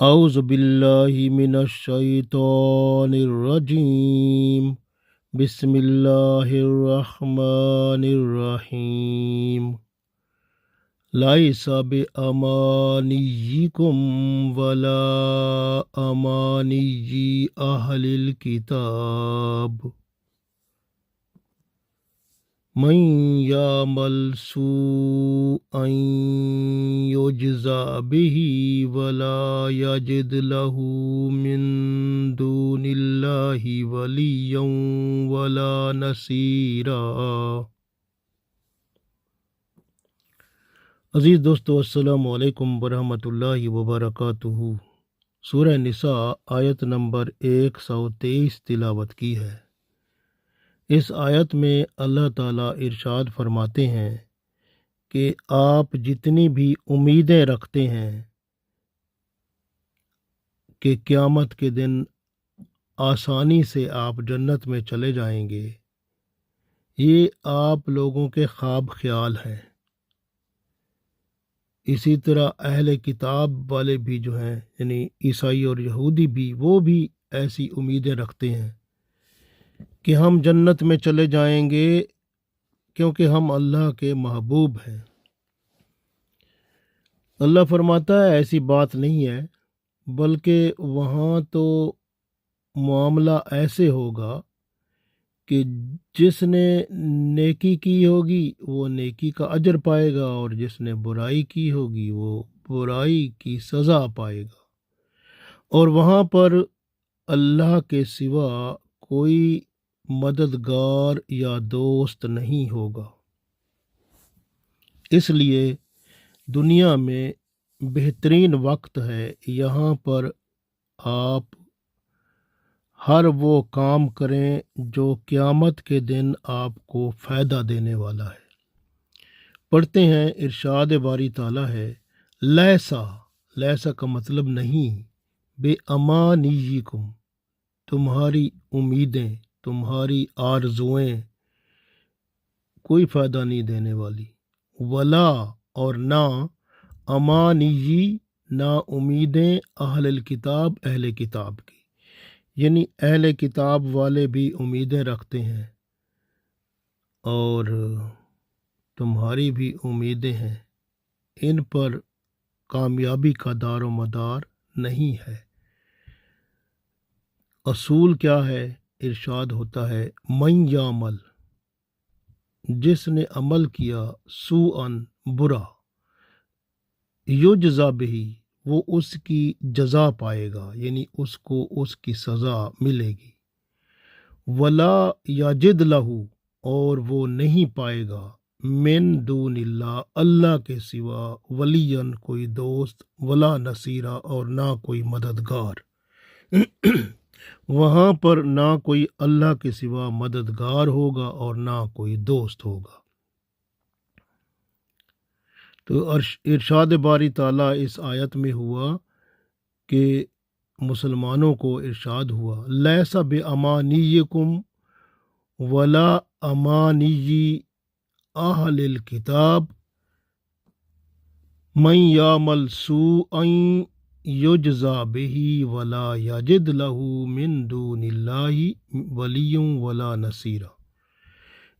اعوذ باللہ من الشیطان الرجیم بسم اللہ الرحمن الرحیم لیس بامانیکم ولا امانی اہل الکتاب من یعمل سوءا یجز به ولا یجد له من دون اللہ ولیا ولا نصیرا۔ عزیز دوستو، السلام علیکم ورحمۃ اللہ وبرکاتہ۔ سورہ نساء آیت نمبر 123 تلاوت کی ہے۔ اس آیت میں اللہ تعالیٰ ارشاد فرماتے ہیں کہ آپ جتنی بھی امیدیں رکھتے ہیں کہ قیامت کے دن آسانی سے آپ جنت میں چلے جائیں گے، یہ آپ لوگوں کے خواب خیال ہیں۔ اسی طرح اہل کتاب والے بھی جو ہیں، یعنی عیسائی اور یہودی بھی، وہ بھی ایسی امیدیں رکھتے ہیں کہ ہم جنت میں چلے جائیں گے کیونکہ ہم اللہ کے محبوب ہیں۔ اللہ فرماتا ہے ایسی بات نہیں ہے، بلکہ وہاں تو معاملہ ایسے ہوگا کہ جس نے نیکی کی ہوگی وہ نیکی کا اجر پائے گا، اور جس نے برائی کی ہوگی وہ برائی کی سزا پائے گا، اور وہاں پر اللہ کے سوا کوئی مددگار یا دوست نہیں ہوگا۔ اس لیے دنیا میں بہترین وقت ہے، یہاں پر آپ ہر وہ کام کریں جو قیامت کے دن آپ کو فائدہ دینے والا ہے۔ پڑھتے ہیں، ارشاد باری تعالیٰ ہے، لیسا کا مطلب نہیں، بے امانیکم، تمہاری امیدیں، تمہاری آرزویں کوئی فائدہ نہیں دینے والی، ولا اور نہ، امانی نہ امیدیں، اہل الکتاب اہل کتاب کی، یعنی اہل کتاب والے بھی امیدیں رکھتے ہیں اور تمہاری بھی امیدیں ہیں، ان پر کامیابی کا دار و مدار نہیں ہے۔ اصول کیا ہے؟ ارشاد ہوتا ہے، من یعمل، جس نے عمل کیا، سوءاً برا، یجزا بہی، وہ اس کی جزا پائے گا، یعنی اس کو اس کی سزا ملے گی، ولا یجد لہ، اور وہ نہیں پائے گا، من دون اللہ، اللہ کے سوا، ولیًا کوئی دوست، ولا نصیرا، اور نہ کوئی مددگار۔ وہاں پر نہ کوئی اللہ کے سوا مددگار ہوگا اور نہ کوئی دوست ہوگا۔ تو ارشاد باری تعالیٰ اس آیت میں ہوا کہ مسلمانوں کو ارشاد ہوا، لیسا بامانیکم ولا امانی اہل الکتاب من یعمل سوءا یجزا بہ ولا یجد لہ من دون اللہ ولی ولا نصیرا۔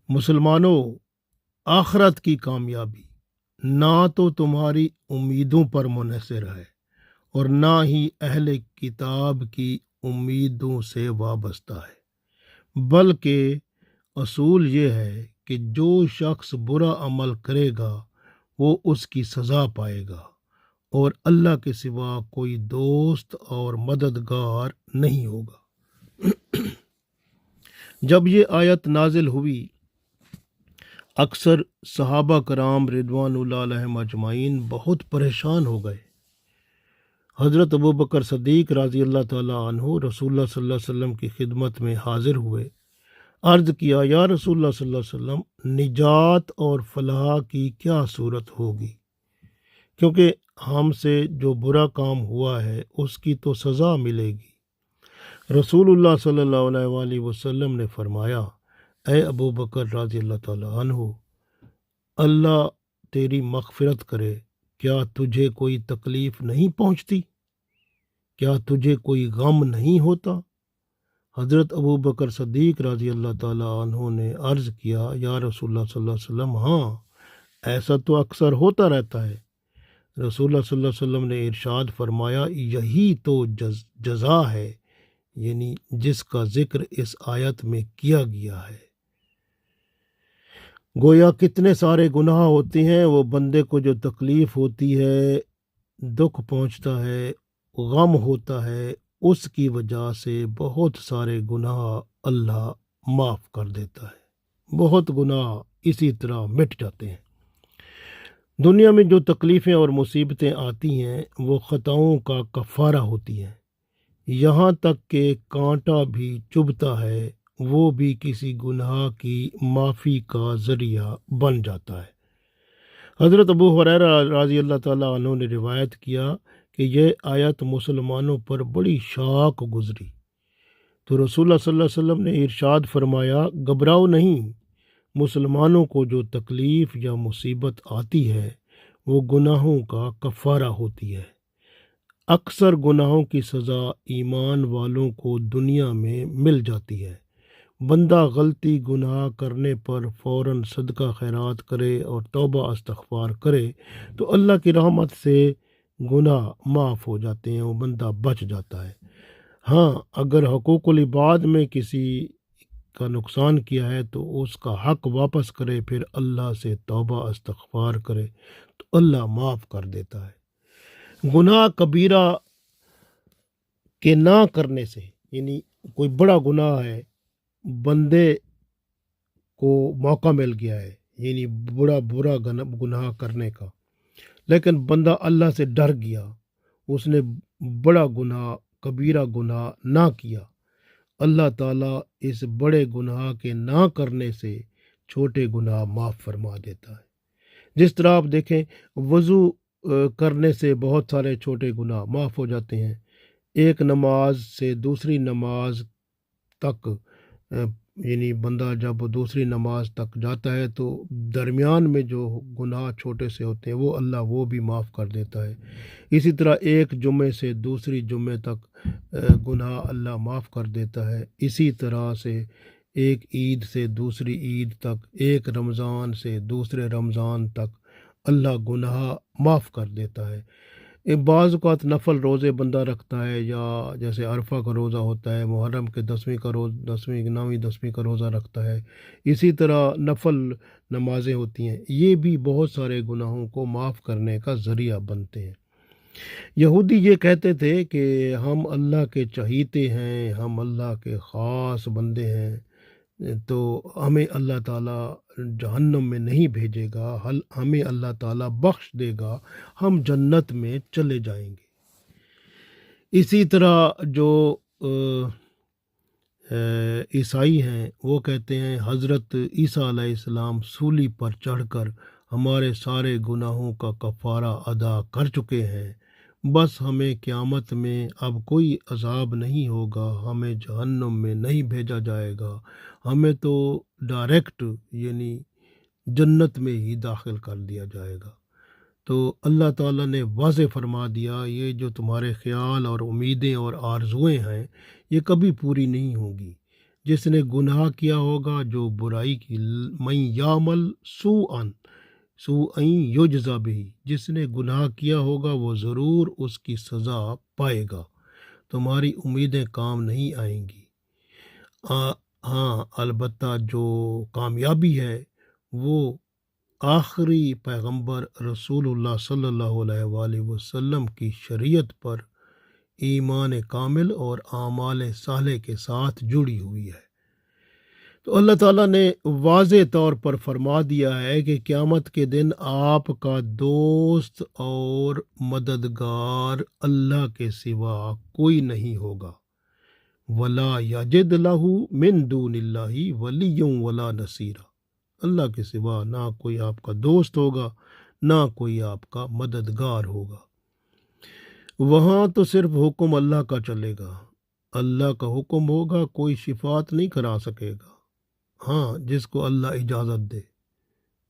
مسلمانوں، آخرت کی کامیابی نہ تو تمہاری امیدوں پر منحصر ہے اور نہ ہی اہل کتاب کی امیدوں سے وابستہ ہے، بلکہ اصول یہ ہے کہ جو شخص برا عمل کرے گا وہ اس کی سزا پائے گا، اور اللہ کے سوا کوئی دوست اور مددگار نہیں ہوگا۔ جب یہ آیت نازل ہوئی، اکثر صحابہ کرام رضوان اللہ علیہم اجمعین بہت پریشان ہو گئے۔ حضرت ابوبکر صدیق رضی اللہ تعالیٰ عنہ رسول اللہ صلی اللہ علیہ وسلم کی خدمت میں حاضر ہوئے، عرض کیا، یا رسول اللہ صلی اللہ علیہ وسلم، نجات اور فلاح کی کیا صورت ہوگی؟ کیونکہ ہم سے جو برا کام ہوا ہے اس کی تو سزا ملے گی۔ رسول اللہ صلی اللہ علیہ وآلہ وسلم نے فرمایا، اے ابو بکر رضی اللہ تعالیٰ عنہ، اللہ تیری مغفرت کرے، کیا تجھے کوئی تکلیف نہیں پہنچتی؟ کیا تجھے کوئی غم نہیں ہوتا؟ حضرت ابو بکر صدیق رضی اللہ تعالیٰ عنہ نے عرض کیا، یا رسول اللہ صلی اللہ علیہ وسلم، ہاں ایسا تو اکثر ہوتا رہتا ہے۔ رسول اللہ صلی اللہ علیہ وسلم نے ارشاد فرمایا، یہی تو جزا ہے، یعنی جس کا ذکر اس آیت میں کیا گیا ہے۔ گویا کتنے سارے گناہ ہوتے ہیں، وہ بندے کو جو تکلیف ہوتی ہے، دکھ پہنچتا ہے، غم ہوتا ہے، اس کی وجہ سے بہت سارے گناہ اللہ معاف کر دیتا ہے۔ بہت گناہ اسی طرح مٹ جاتے ہیں۔ دنیا میں جو تکلیفیں اور مصیبتیں آتی ہیں وہ خطاؤں کا کفارہ ہوتی ہیں، یہاں تک کہ کانٹا بھی چبھتا ہے وہ بھی کسی گناہ کی معافی کا ذریعہ بن جاتا ہے۔ حضرت ابو ہریرہ رضی اللہ تعالیٰ عنہ نے روایت کیا کہ یہ آیت مسلمانوں پر بڑی شاق گزری تو رسول اللہ صلی اللہ علیہ وسلم نے ارشاد فرمایا، گھبراؤ نہیں، مسلمانوں کو جو تکلیف یا مصیبت آتی ہے وہ گناہوں کا کفارہ ہوتی ہے۔ اکثر گناہوں کی سزا ایمان والوں کو دنیا میں مل جاتی ہے۔ بندہ غلطی گناہ کرنے پر فوراً صدقہ خیرات کرے اور توبہ استغفار کرے تو اللہ کی رحمت سے گناہ معاف ہو جاتے ہیں، وہ بندہ بچ جاتا ہے۔ ہاں اگر حقوق العباد میں کسی کا نقصان کیا ہے تو اس کا حق واپس کرے، پھر اللہ سے توبہ استغفار کرے تو اللہ معاف کر دیتا ہے۔ گناہ کبیرہ کے نہ کرنے سے، یعنی کوئی بڑا گناہ ہے، بندے کو موقع مل گیا ہے، یعنی برا گناہ کرنے کا، لیکن بندہ اللہ سے ڈر گیا، اس نے بڑا گناہ کبیرہ گناہ نہ کیا، اللہ تعالیٰ اس بڑے گناہ کے نہ کرنے سے چھوٹے گناہ معاف فرما دیتا ہے۔ جس طرح آپ دیکھیں وضو کرنے سے بہت سارے چھوٹے گناہ معاف ہو جاتے ہیں۔ ایک نماز سے دوسری نماز تک یعنی بندہ جب دوسری نماز تک جاتا ہے تو درمیان میں جو گناہ چھوٹے سے ہوتے ہیں وہ بھی معاف کر دیتا ہے۔ اسی طرح ایک جمعے سے دوسری جمعے تک گناہ اللہ معاف کر دیتا ہے۔ اسی طرح سے ایک عید سے دوسری عید تک، ایک رمضان سے دوسرے رمضان تک اللہ گناہ معاف کر دیتا ہے۔ بعض اوقات نفل روزے بندہ رکھتا ہے، یا جیسے عرفہ کا روزہ ہوتا ہے، محرم کے 10ویں 9ویں 10ویں کا روزہ رکھتا ہے، اسی طرح نفل نمازیں ہوتی ہیں، یہ بھی بہت سارے گناہوں کو معاف کرنے کا ذریعہ بنتے ہیں۔ یہودی یہ کہتے تھے کہ ہم اللہ کے چہیتے ہیں، ہم اللہ کے خاص بندے ہیں، تو ہمیں اللہ تعالیٰ جہنم میں نہیں بھیجے گا، ہمیں اللہ تعالیٰ بخش دے گا، ہم جنت میں چلے جائیں گے۔ اسی طرح جو عیسائی ہیں وہ کہتے ہیں حضرت عیسیٰ علیہ السلام سولی پر چڑھ کر ہمارے سارے گناہوں کا کفارہ ادا کر چکے ہیں، بس ہمیں قیامت میں اب کوئی عذاب نہیں ہوگا، ہمیں جہنم میں نہیں بھیجا جائے گا، ہمیں تو ڈائریکٹ یعنی جنت میں ہی داخل کر دیا جائے گا۔ تو اللہ تعالیٰ نے واضح فرما دیا، یہ جو تمہارے خیال اور امیدیں اور آرزوئیں ہیں یہ کبھی پوری نہیں ہوں گی۔ جس نے گناہ کیا ہوگا، جو برائی کی، من یعمل سوءً یجزا بہ، جس نے گناہ کیا ہوگا وہ ضرور اس کی سزا پائے گا۔ تمہاری امیدیں کام نہیں آئیں گی۔ ہاں البتہ جو کامیابی ہے وہ آخری پیغمبر رسول اللہ صلی اللہ علیہ وآلہ وسلم کی شریعت پر ایمان کامل اور اعمال صالح کے ساتھ جڑی ہوئی ہے۔ تو اللہ تعالیٰ نے واضح طور پر فرما دیا ہے کہ قیامت کے دن آپ کا دوست اور مددگار اللہ کے سوا کوئی نہیں ہوگا۔ وَلَا يَجِدْ لَهُ مِن دُونِ اللَّهِ وَلِيٌّ وَلَا نَصِيرًا، اللہ کے سوا نہ کوئی آپ کا دوست ہوگا، نہ کوئی آپ کا مددگار ہوگا۔ وہاں تو صرف حکم اللہ کا چلے گا، اللہ کا حکم ہوگا، کوئی شفاعت نہیں کرا سکے گا۔ ہاں جس کو اللہ اجازت دے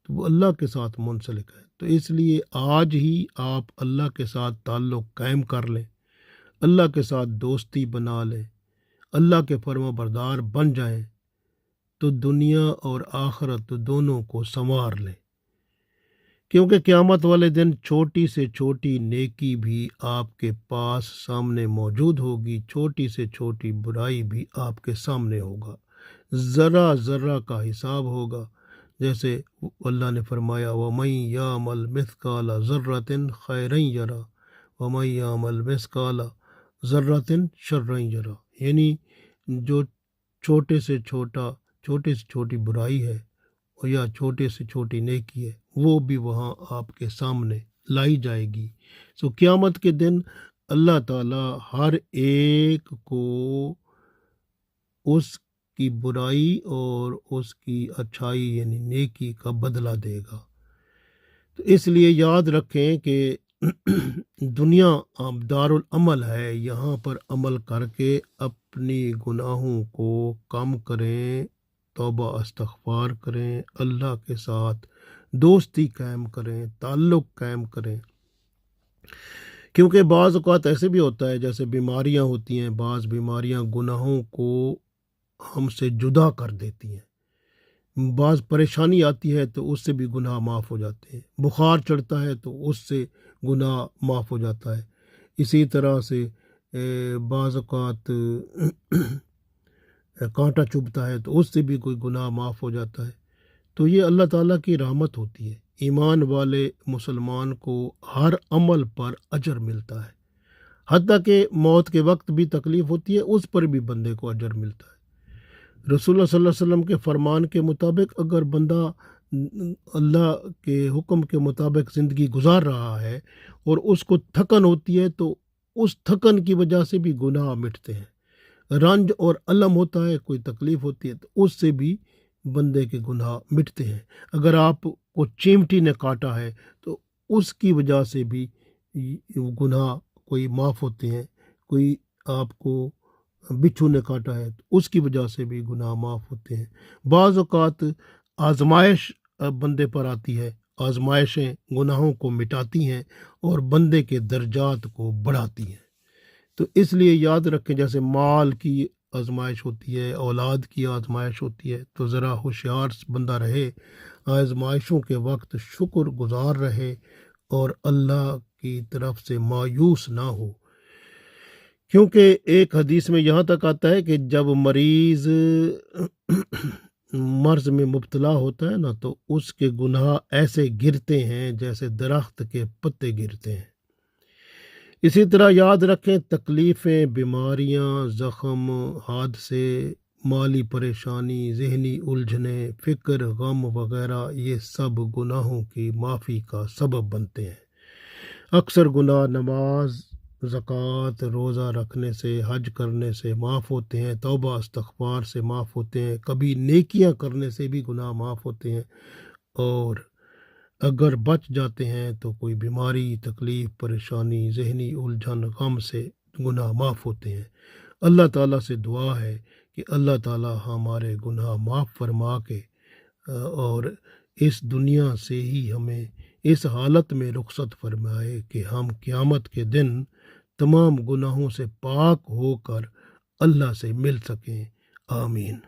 تو وہ اللہ کے ساتھ منسلک ہے۔ تو اس لیے آج ہی آپ اللہ کے ساتھ تعلق قائم کر لیں، اللہ کے ساتھ دوستی بنا لیں، اللہ کے فرما بردار بن جائیں تو دنیا اور آخرت دونوں کو سنوار لیں، کیونکہ قیامت والے دن چھوٹی سے چھوٹی نیکی بھی آپ کے پاس سامنے موجود ہوگی، چھوٹی سے چھوٹی برائی بھی آپ کے سامنے ہوگا، ذرا ذرا کا حساب ہوگا، جیسے اللہ نے فرمایا وَمَن يَعْمَلْ مِثْقَالَ ذَرَّةٍ خَيْرًا يَرَهُ وَمَن يَعْمَلْ مِثْقَالَ ذَرَّةٍ شَرًّا يَرَهُ، یعنی جو چھوٹے سے چھوٹی برائی ہے یا چھوٹے سے چھوٹی نیکی ہے وہ بھی وہاں آپ کے سامنے لائی جائے گی۔ قیامت کے دن اللہ تعالیٰ ہر ایک کو اس کی برائی اور اس کی اچھائی یعنی نیکی کا بدلہ دے گا۔ تو اس لیے یاد رکھیں کہ دنیا دارالعمل ہے، یہاں پر عمل کر کے اپنی گناہوں کو کم کریں، توبہ استغفار کریں، اللہ کے ساتھ دوستی قائم کریں، تعلق قائم کریں، کیونکہ بعض اوقات ایسے بھی ہوتا ہے جیسے بیماریاں ہوتی ہیں، بعض بیماریاں گناہوں کو ہم سے جدا کر دیتی ہیں، بعض پریشانی آتی ہے تو اس سے بھی گناہ معاف ہو جاتے ہیں، بخار چڑھتا ہے تو اس سے گناہ معاف ہو جاتا ہے، اسی طرح سے بعض اوقات کانٹا چبھتا ہے تو اس سے بھی کوئی گناہ معاف ہو جاتا ہے۔ تو یہ اللہ تعالیٰ کی رحمت ہوتی ہے، ایمان والے مسلمان کو ہر عمل پر اجر ملتا ہے، حتیٰ کہ موت کے وقت بھی تکلیف ہوتی ہے اس پر بھی بندے کو اجر ملتا ہے۔ رسول اللہ صلی اللہ علیہ وسلم کے فرمان کے مطابق اگر بندہ اللہ کے حکم کے مطابق زندگی گزار رہا ہے اور اس کو تھکن ہوتی ہے تو اس تھکن کی وجہ سے بھی گناہ مٹتے ہیں، رنج اور الم ہوتا ہے، کوئی تکلیف ہوتی ہے تو اس سے بھی بندے کے گناہ مٹتے ہیں، اگر آپ کو چیمٹی نے کاٹا ہے تو اس کی وجہ سے بھی گناہ کوئی معاف ہوتے ہیں، کوئی آپ کو بچھو نے کاٹا ہے تو اس کی وجہ سے بھی گناہ معاف ہوتے ہیں۔ بعض اوقات آزمائش بندے پر آتی ہے، آزمائشیں گناہوں کو مٹاتی ہیں اور بندے کے درجات کو بڑھاتی ہیں، تو اس لیے یاد رکھیں جیسے مال کی آزمائش ہوتی ہے، اولاد کی آزمائش ہوتی ہے، تو ذرا ہوشیار بندہ رہے، آزمائشوں کے وقت شکر گزار رہے اور اللہ کی طرف سے مایوس نہ ہو، کیونکہ ایک حدیث میں یہاں تک آتا ہے کہ جب مریض مرض میں مبتلا ہوتا ہے نا تو اس کے گناہ ایسے گرتے ہیں جیسے درخت کے پتے گرتے ہیں۔ اسی طرح یاد رکھیں تکلیفیں، بیماریاں، زخم، حادثے، مالی پریشانی، ذہنی الجھنیں، فکر، غم وغیرہ یہ سب گناہوں کی معافی کا سبب بنتے ہیں۔ اکثر گناہ نماز، زکوٰۃ، روزہ رکھنے سے، حج کرنے سے معاف ہوتے ہیں، توبہ استغفار سے معاف ہوتے ہیں، کبھی نیکیاں کرنے سے بھی گناہ معاف ہوتے ہیں، اور اگر بچ جاتے ہیں تو کوئی بیماری، تکلیف، پریشانی، ذہنی الجھن، غم سے گناہ معاف ہوتے ہیں۔ اللہ تعالیٰ سے دعا ہے کہ اللہ تعالیٰ ہمارے گناہ معاف فرما کے اور اس دنیا سے ہی ہمیں اس حالت میں رخصت فرمائے کہ ہم قیامت کے دن تمام گناہوں سے پاک ہو کر اللہ سے مل سکیں۔ آمین۔